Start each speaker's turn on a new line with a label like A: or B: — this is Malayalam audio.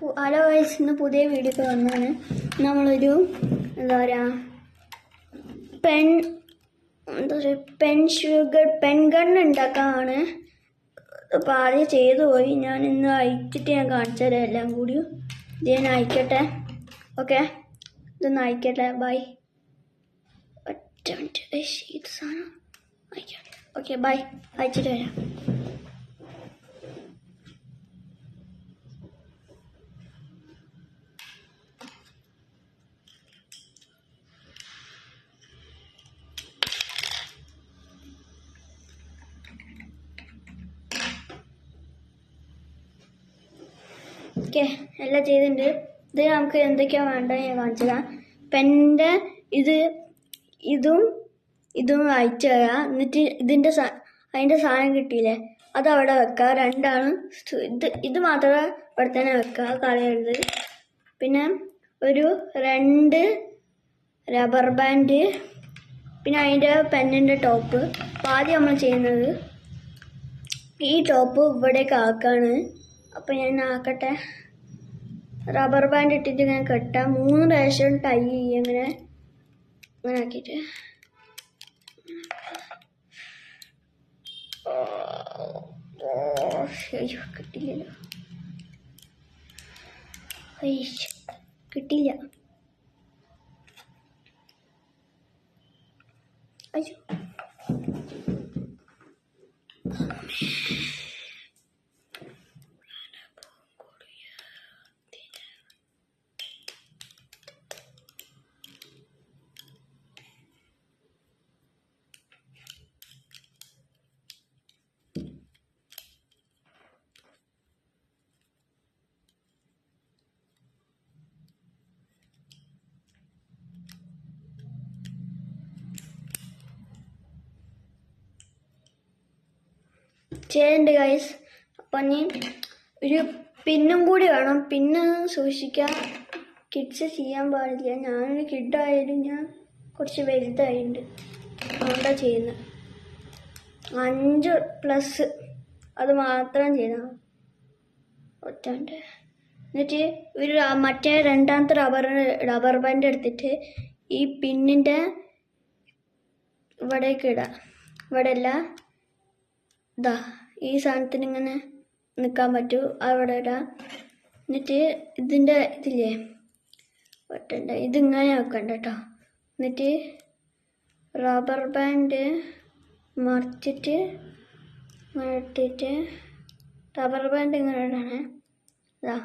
A: ഹലോ ഗൈസ്, ഇന്ന് പുതിയ വീഡിയോ വന്നാണ്. നമ്മളൊരു എന്താ പറയുക പെൻ ഗൺ ഉണ്ടാക്കാനാണ്. അപ്പോൾ ആദ്യം ചെയ്തു പോയി. ഞാൻ ഇന്ന് അയച്ചിട്ട് ഞാൻ കാണിച്ചു തരാം എല്ലാം കൂടി. ഇത് ഞാൻ അയക്കട്ടെ. ഓക്കെ, ഇതൊന്ന് അയക്കട്ടെ. ബൈ. ഒറ്റ മിനിറ്റ്, ഇത് സാധനം അയക്കട്ടെ. Okay, by. അയച്ചിട്ട് വരാം. ഓക്കെ, എല്ലാം ചെയ്തിട്ടുണ്ട്. ഇത് നമുക്ക് എന്തൊക്കെയാണ് വേണ്ടത് ഞാൻ കാണിച്ചതാ. പെൻ്റെ ഇതും അയച്ചു തരാം. എന്നിട്ട് അതിൻ്റെ സാധനം കിട്ടിയില്ലേ, അത് അവിടെ വെക്കുക. രണ്ടാണ്. ഇത് മാത്രമേ ഇവിടെ തന്നെ വെക്കുക, കളയരുത്. പിന്നെ ഒരു 2 റബ്ബർ ബാൻഡ്, പിന്നെ അതിൻ്റെ പെന്നിൻ്റെ ടോപ്പ്. അപ്പോൾ ആദ്യം നമ്മൾ ചെയ്യുന്നത് ഈ ടോപ്പ് ഇവിടേക്ക് ആക്കാണ്. അപ്പോൾ ഞാൻ ആക്കട്ടെ. റബ്ബർ ബാൻഡ് ഇട്ടിട്ട് ഇങ്ങനെ കെട്ടാം. 3 പ്രാവശ്യം ടൈ ചെയ്യുക. അങ്ങനെ ആക്കിയിട്ട് കിട്ടില്ലല്ലോ. കിട്ടില്ല. അയ്യോ, ചെയ്യണ്ട് ഗൈസ്. അപ്പം ഇനി ഒരു പിന്നും കൂടി വേണം. പിന്നെ സൂക്ഷിക്കാം, കിഡ്സ് ചെയ്യാൻ പാടില്ല. ഞാനൊരു കിഡായാലും ഞാൻ കുറച്ച് വലുതായിട്ടുണ്ട്, അതുകൊണ്ടാണ് ചെയ്യുന്നത്. 5+ അത് മാത്രം ചെയ്താൽ ഒറ്റണ്ട്. എന്നിട്ട് ഒരു മറ്റേ രണ്ടാമത്തെ റബ്ബർ ബാൻഡ് എടുത്തിട്ട് ഈ പിന്നിൻ്റെ ഇവിടേക്ക് ഇടാം. ഇവിടെ അല്ല, ഇതാ ഈ സാധനത്തിന് ഇങ്ങനെ നിൽക്കാൻ പറ്റൂ, അവിടെ ഇടാം. എന്നിട്ട് ഇതിൻ്റെ ഇതില്ലേ ഒറ്റണ്ട, ഇതിങ്ങനെ വെക്കണ്ട കേട്ടോ. എന്നിട്ട് റബ്ബർ ബാൻഡ് മറിച്ചിട്ട് ഇങ്ങനെ ഇട്ടിട്ട് റബ്ബർ ബാൻഡ് ഇങ്ങനെ ഇടണേ. ഇതാ